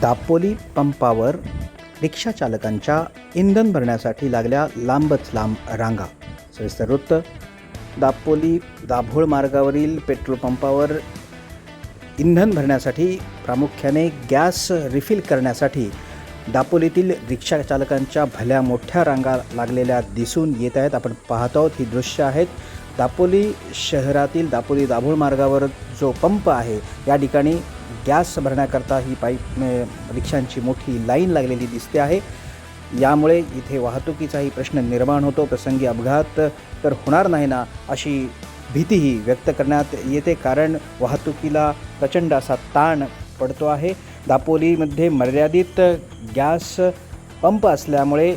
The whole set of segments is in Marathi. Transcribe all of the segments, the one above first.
दापोली पंपावर रिक्षाचालकांच्या इंधन भरण्यासाठी लागल्या लांबच लांब रांगा. सविस्तर वृत्त. दापोली दाभोळ मार्गावरील पेट्रोल पंपावर इंधन भरण्यासाठी प्रामुख्याने गॅस रिफिल करण्यासाठी दापोलीतील रिक्षाचालकांच्या भल्या मोठ्या रांगा लागलेल्या दिसून येत आहेत. आपण पाहत आहोत ही दृश्य आहेत. दापोली शहरातील दापोली दाभोळ मार्गावर जो पंप आहे या ठिकाणी गॅस भरण्याकरता ही रिक्षांची मोठी लाईन लागलेली दिसते आहे. यामुळे इथे वाहतुकीचाही प्रश्न निर्माण होतो. प्रसंगी अपघात तर होणार नाही ना अशी भीतीही व्यक्त करण्यात येते, कारण वाहतुकीला प्रचंड असा ताण पडतो आहे. दापोलीमध्ये मर्यादित गॅस पंप असल्यामुळे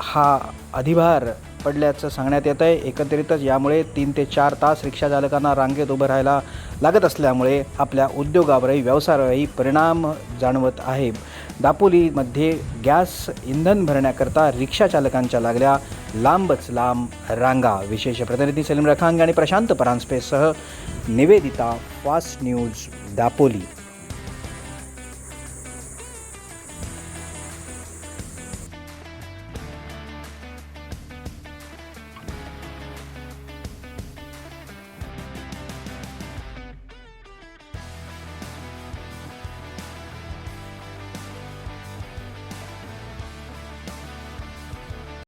हा अधिभार पडल्याचं सांगण्यात येत आहे. एकंदरीतच यामुळे 3 ते 4 तास रिक्षाचालकांना रांगेत उभं राहायला लागत असल्यामुळे आपल्या उद्योगावरही व्यवसायावरही परिणाम जाणवत आहे. दापोलीमध्ये गॅस इंधन भरण्याकरता रिक्षाचालकांच्या लागल्या लांबच लांब रांगा. विशेष प्रतिनिधी सलीम रखांगे आणि प्रशांत परांजपेसह निवेदिता, फास्ट न्यूज, दापोली.